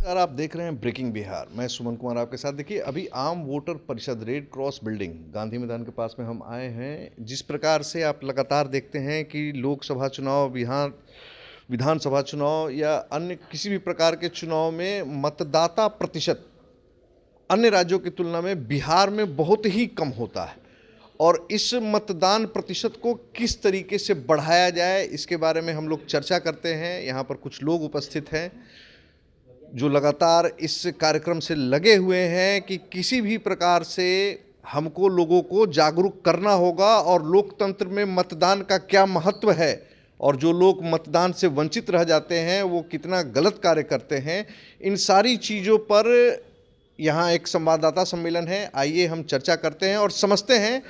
नमस्कार, आप देख रहे हैं ब्रेकिंग बिहार। मैं सुमन कुमार आपके साथ। देखिए, अभी आम वोटर परिषद रेड क्रॉस बिल्डिंग गांधी मैदान के पास में हम आए हैं। जिस प्रकार से आप लगातार देखते हैं कि लोकसभा चुनाव, विधानसभा चुनाव या अन्य किसी भी प्रकार के चुनाव में मतदाता प्रतिशत अन्य राज्यों की तुलना में बिहार में बहुत ही कम होता है, और इस मतदान प्रतिशत को किस तरीके से बढ़ाया जाए, इसके बारे में हम लोग चर्चा करते हैं। यहाँ पर कुछ लोग उपस्थित हैं जो लगातार इस कार्यक्रम से लगे हुए हैं कि किसी भी प्रकार से हमको लोगों को जागरूक करना होगा और लोकतंत्र में मतदान का क्या महत्व है, और जो लोग मतदान से वंचित रह जाते हैं वो कितना गलत कार्य करते हैं। इन सारी चीज़ों पर यहाँ एक संवाददाता सम्मेलन है। आइए हम चर्चा करते हैं और समझते हैं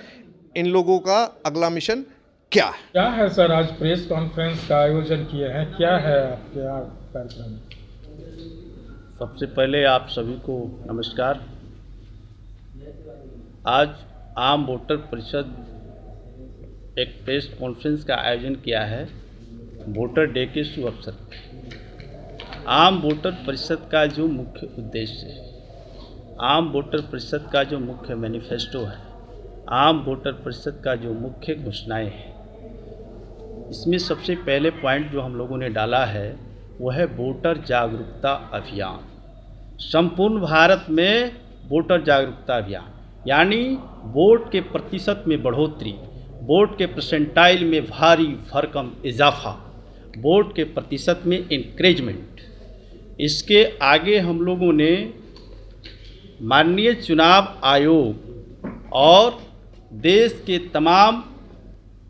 इन लोगों का अगला मिशन क्या है। सर, आज प्रेस कॉन्फ्रेंस का आयोजन किए हैं, क्या है आपके यहाँ कार्यक्रम? सबसे पहले आप सभी को नमस्कार। आज आम वोटर परिषद एक प्रेस कॉन्फ्रेंस का आयोजन किया है वोटर डे के शुभ अवसर पर। आम वोटर परिषद का जो मुख्य उद्देश्य है, आम वोटर परिषद का जो मुख्य मैनिफेस्टो है, आम वोटर परिषद का जो मुख्य घोषणाएं हैं, इसमें सबसे पहले पॉइंट जो हम लोगों ने डाला है वो है वोटर जागरूकता अभियान। संपूर्ण भारत में वोटर जागरूकता अभियान, यानी वोट के प्रतिशत में बढ़ोतरी, वोट के परसेंटाइल में भारी भरकम इजाफा, वोट के प्रतिशत में इंक्रीजमेंट। इसके आगे हम लोगों ने माननीय चुनाव आयोग और देश के तमाम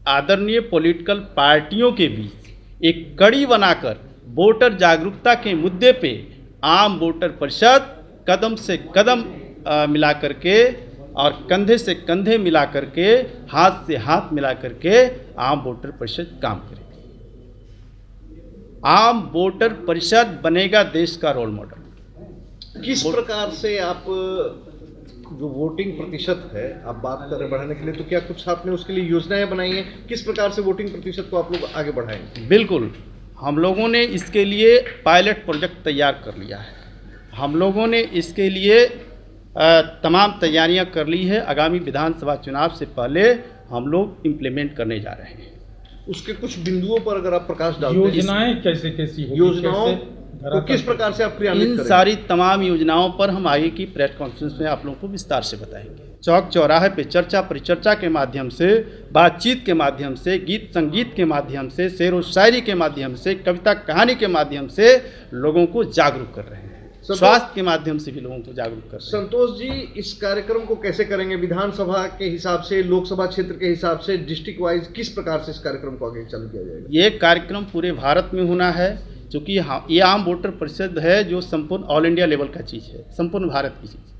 आदरणीय पॉलिटिकल पार्टियों के बीच एक कड़ी बनाकर वोटर जागरूकता के मुद्दे पे आम वोटर परिषद कदम से कदम मिला करके और कंधे से कंधे मिला करके, हाथ से हाथ मिला करके आम वोटर परिषद काम करेगी। आम वोटर परिषद बनेगा देश का रोल मॉडल। किस प्रकार से आप जो वोटिंग प्रतिशत है आप बात कर रहे हैं बढ़ाने के लिए, तो क्या कुछ आपने उसके लिए योजनाएं बनाई हैं? किस प्रकार से वोटिंग प्रतिशत को आप लोग आगे बढ़ाएंगे? बिल्कुल, हम लोगों ने इसके लिए पायलट प्रोजेक्ट तैयार कर लिया है। हम लोगों ने इसके लिए तमाम तैयारियां कर ली है। आगामी विधानसभा चुनाव से पहले हम लोग इम्प्लीमेंट करने जा रहे हैं। उसके कुछ बिंदुओं पर अगर आप प्रकाश डालते हैं, योजनाएं कैसी होगी, योजनाओं को किस प्रकार से आप क्रियान्वित करेंगे? इन सारी तमाम योजनाओं पर हम आगे की प्रेस कॉन्फ्रेंस में आप लोगों को विस्तार से बताएंगे। चौक चौराहे पे चर्चा परिचर्चा के माध्यम से, बातचीत के माध्यम से, गीत संगीत के माध्यम से, शेर व शायरी के माध्यम से, कविता कहानी के माध्यम से लोगों को जागरूक कर रहे हैं। स्वास्थ्य के माध्यम से भी लोगों को जागरूक कर रहे हैं। संतोष जी, इस कार्यक्रम को कैसे करेंगे? विधानसभा के हिसाब से, लोकसभा क्षेत्र के हिसाब से, डिस्ट्रिक्ट वाइज किस प्रकार से इस कार्यक्रम को आगे चालू किया जाएगा? ये कार्यक्रम पूरे भारत में होना है, क्योंकि ये आम वोटर परिषद है जो संपूर्ण ऑल इंडिया लेवल का चीज़ है, संपूर्ण भारत की चीज़।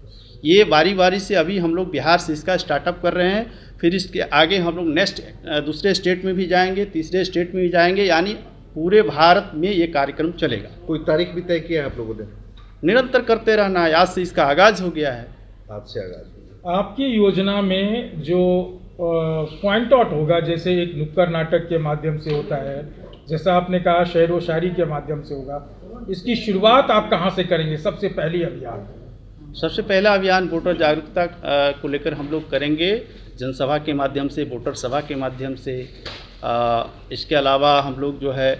ये बारी बारी से अभी हम लोग बिहार से इसका स्टार्टअप कर रहे हैं, फिर इसके आगे हम लोग नेक्स्ट दूसरे स्टेट में भी जाएंगे, तीसरे स्टेट में भी जाएंगे, यानी पूरे भारत में ये कार्यक्रम चलेगा। कोई तारीख भी तय किया है आप लोगों ने? निरंतर करते रहना है। आज से इसका आगाज़ हो गया है। आज से आगाज। आपकी योजना में जो पॉइंट आउट होगा, जैसे एक नुक्कड़ नाटक के माध्यम से होता है, जैसा आपने कहा शेर व शायरी के माध्यम से होगा, इसकी शुरुआत आप कहाँ से करेंगे? सबसे पहली अभियान, सबसे पहला अभियान वोटर जागरूकता को लेकर हम लोग करेंगे जनसभा के माध्यम से, वोटर सभा के माध्यम से। इसके अलावा हम लोग जो है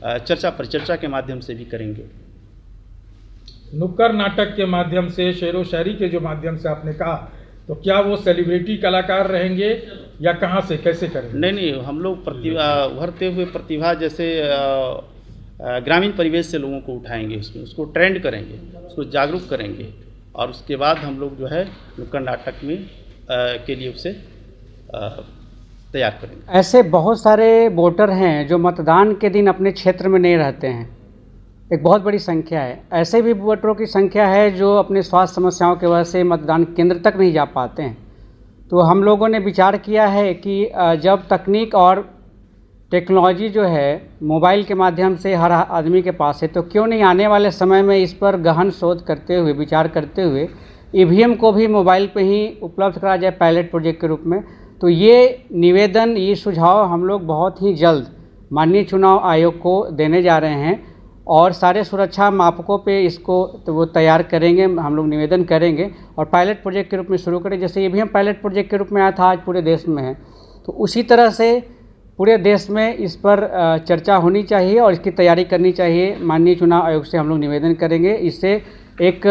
चर्चा परिचर्चा के माध्यम से भी करेंगे। नुक्कड़ नाटक के माध्यम से, शेर व शायरी के जो माध्यम से आपने कहा, तो क्या वो सेलिब्रिटी कलाकार रहेंगे या कहाँ से कैसे करेंगे? नहीं, हम लोग उभरते हुए प्रतिभा, जैसे ग्रामीण परिवेश से लोगों को उठाएंगे, उसको ट्रेंड करेंगे, उसको जागरूक करेंगे, और उसके बाद हम लोग जो है नुक्कड़ नाटक में के लिए उसे तैयार करेंगे। ऐसे बहुत सारे वोटर हैं जो मतदान के दिन अपने क्षेत्र में नहीं रहते हैं, एक बहुत बड़ी संख्या है। ऐसे भी वोटरों की संख्या है जो अपने स्वास्थ्य समस्याओं की वजह से मतदान केंद्र तक नहीं जा पाते हैं। तो हम लोगों ने विचार किया है कि जब तकनीक और टेक्नोलॉजी जो है मोबाइल के माध्यम से हर आदमी के पास है, तो क्यों नहीं आने वाले समय में इस पर गहन शोध करते हुए, विचार करते हुए ईवीएम को भी मोबाइल पे ही उपलब्ध करा जाए पायलट प्रोजेक्ट के रूप में। तो ये निवेदन, ये सुझाव हम लोग बहुत ही जल्द माननीय चुनाव आयोग को देने जा रहे हैं, और सारे सुरक्षा मापकों पे इसको तो वो तैयार करेंगे, हम लोग निवेदन करेंगे और पायलट प्रोजेक्ट के रूप में शुरू करें। जैसे ये भी हम पायलट प्रोजेक्ट के रूप में आया था, आज पूरे देश में है, तो उसी तरह से पूरे देश में इस पर चर्चा होनी चाहिए और इसकी तैयारी करनी चाहिए। माननीय चुनाव आयोग से हम लोग निवेदन करेंगे, इससे एक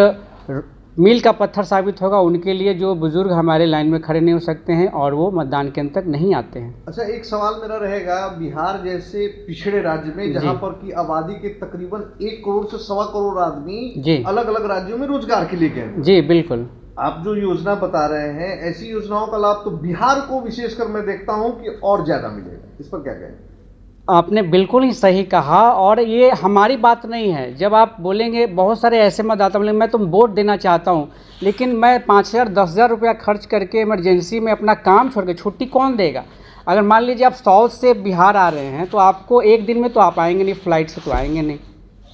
मील का पत्थर साबित होगा उनके लिए जो बुजुर्ग हमारे लाइन में खड़े नहीं हो सकते हैं और वो मतदान केंद्र तक नहीं आते हैं। अच्छा, एक सवाल मेरा रहेगा, बिहार जैसे पिछड़े राज्य में जहां पर की आबादी के तकरीबन 1 करोड़ से 1.25 करोड़ आदमी अलग अलग राज्यों में रोजगार के लिए गए। जी बिल्कुल, आप जो योजना बता रहे हैं, ऐसी योजनाओं का लाभ तो बिहार को विशेषकर मैं देखता हूं कि और ज्यादा मिलेगा, इस पर क्या कहें? आपने बिल्कुल ही सही कहा और ये हमारी बात नहीं है। जब आप बोलेंगे, बहुत सारे ऐसे मतदाता बोलेंगे मैं तो वोट देना चाहता हूँ, लेकिन मैं 5,000 10,000 रुपया खर्च करके इमरजेंसी में अपना काम छोड़ के छुट्टी कौन देगा? अगर मान लीजिए आप साउथ से बिहार आ रहे हैं तो आपको एक दिन में तो आप आएंगे नहीं, फ्लाइट से तो आएंगे नहीं।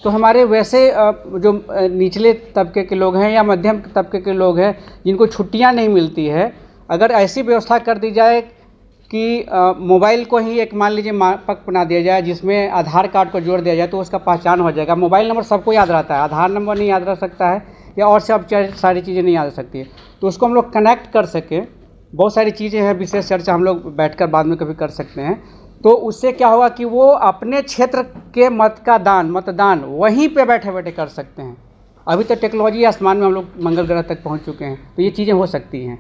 तो हमारे वैसे जो निचले तबके के लोग हैं या मध्यम तबके के लोग हैं जिनको छुट्टियाँ नहीं मिलती है, अगर ऐसी व्यवस्था कर दी जाए कि मोबाइल को ही एक मान लीजिए मापक बना दिया जाए जिसमें आधार कार्ड को जोड़ दिया जाए तो उसका पहचान हो जाएगा। मोबाइल नंबर सबको याद रहता है, आधार नंबर नहीं याद रह सकता है या और सब सारी चीज़ें नहीं याद रह सकती है, तो उसको हम लोग कनेक्ट कर सकें। बहुत सारी चीज़ें हैं, विशेष चर्चा हम लोग बैठकर बाद में कभी कर सकते हैं। तो उससे क्या होगा कि वो अपने क्षेत्र के मतदान वहीं पे बैठे बैठे कर सकते हैं। अभी तो टेक्नोलॉजी आसमान में हम लोग मंगल ग्रह तक पहुंच चुके हैं, तो ये चीज़ें हो सकती हैं।